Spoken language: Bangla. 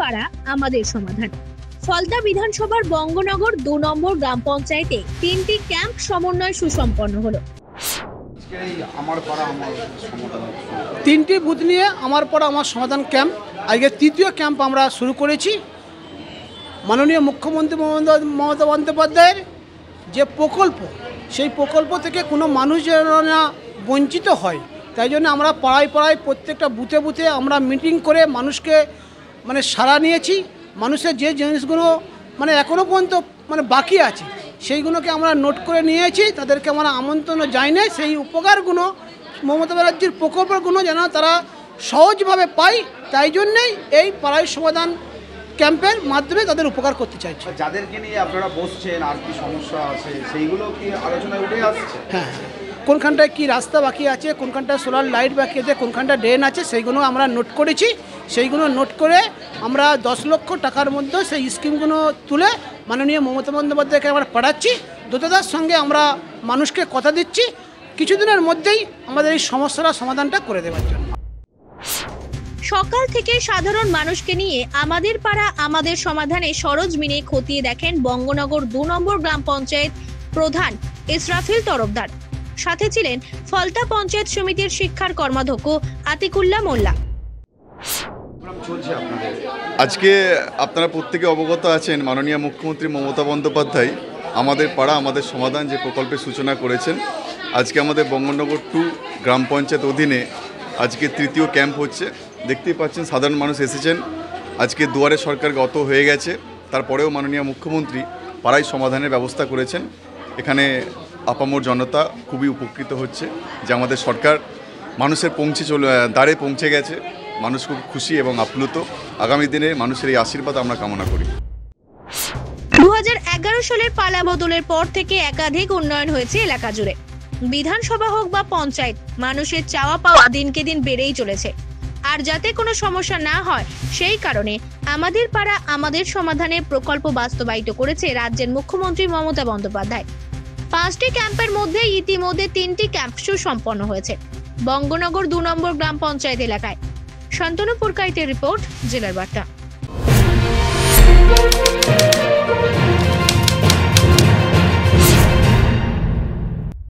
পাড়া আমাদের সমাধান। ফলতা বিধানসভার বঙ্গনগর 2 নম্বর গ্রাম পঞ্চায়েতে 3টি ক্যাম্প সমন্বয় সুসম্পন্ন হলো। তিনটি বুথ নিয়ে আমার পাড়া আমার সমাধান ক্যাম্প, আজকে তৃতীয় ক্যাম্প আমরা শুরু করেছি। মাননীয় মুখ্যমন্ত্রী মমতা বন্দ্যোপাধ্যায়ের যে প্রকল্প, সেই প্রকল্প থেকে কোনো মানুষ যেন না বঞ্চিত হয়, তাই জন্য আমরা পাড়ায় পাড়ায় প্রত্যেকটা বুথে বুথে আমরা মিটিং করে মানুষকে সাড়া নিয়েছি। মানুষের যে জিনিসগুলো এখনও পর্যন্ত বাকি আছে সেইগুলোকে আমরা নোট করে নিয়েছি, তাদেরকে আমরা আমন্ত্রণ জানাই না। সেই উপকারগুলো মমতা ব্যানার্জির প্রকল্পগুলো যেন তারা সহজভাবে পায়, তাই জন্যেই এই পাড়ায় সমাধান ক্যাম্পের মাধ্যমে তাদের উপকার করতে চাইছি। যাদেরকে নিয়ে আপনারা বসছেন, আর কি সমস্যা আছে সেইগুলো কি আলোচনায় উঠে আসছে? হ্যাঁ, কোনখানটায় কি রাস্তা বাকি আছে, কোনখানটায় সোলার লাইট বাকি আছে, কোনখানটায় ড্রেন আছে, সেইগুলো আমরা নোট করেছি। সেইগুলো নোট করে আমরা 10 লক্ষ টাকার মধ্যে সেই স্কিমগুলো তুলে মাননীয় মমতা বন্দ্যোপাধ্যায়কে আমরা পাঠাচ্ছি। দ্রুততার সঙ্গে আমরা মানুষকে কথা দিচ্ছি কিছুদিনের মধ্যেই আমাদের এই সমস্যার সমাধানটা করে দেওয়ার জন্য। সকাল থেকে সাধারণ মানুষকে নিয়ে আমাদের পাড়া আমাদের সমাধানে সরজমিনে খতিয়ে দেখেন বঙ্গনগর 2 নম্বর গ্রাম পঞ্চায়েত প্রধান ইসরাফিল তরফদার। সাথে ছিলেন ফলতা পঞ্চায়েত সমিতির শিক্ষার কর্মাধ্যক্ষ আতিকুল্লাহ মোল্লা। আজকে আপনারা প্রত্যেকে অবগত আছেন, মাননীয় মুখ্যমন্ত্রী মমতা বন্দ্যোপাধ্যায় আমাদের পাড়া আমাদের সমাধান যে প্রকল্পের সূচনা করেছেন। আজকে আমাদের বঙ্গনগর 2 গ্রাম পঞ্চায়েত অধীনে আজকে তৃতীয় ক্যাম্প হচ্ছে। দেখতেই পাচ্ছেন সাধারণ মানুষ এসেছেন। আজকে দুয়ারে সরকার গত হয়ে গেছে, তারপরেও মাননীয় মুখ্যমন্ত্রী পাড়ায় সমাধানের ব্যবস্থা করেছেন। এখানে আপামর জনতা খুবই উপকৃত হচ্ছে যে আমাদের সরকার মানুষের দ্বারে পৌঁছে গেছে। মানুষ খুব খুশি এবং আপ্লুত। আগামী দিনে মানুষের এই আশীর্বাদ আমরা কামনা করি। 2011 সালের পালা বদলের পর থেকে একাধিক উন্নয়ন হয়েছে এলাকা জুড়ে। বিধানসভা হোক বা পঞ্চায়েত, মানুষের চাওয়া পাওয়া দিনকে দিন বেড়েই চলেছে। আর যাতে কোনো সমস্যা না হয় সেই কারণে আমাদের পাড়া আমাদের সমাধানের প্রকল্প বাস্তবায়িত করেছে রাজ্যের মুখ্যমন্ত্রী মমতা বন্দ্যোপাধ্যায়। 5টি ক্যাম্পের মধ্যে ইতিমধ্যে 3টি ক্যাম্প সুসম্পন্ন হয়েছে বঙ্গনগর 2 নম্বর গ্রাম পঞ্চায়েত এলাকায়। শান্তনু পুরকাইতের রিপোর্ট, জেলার বার্তা।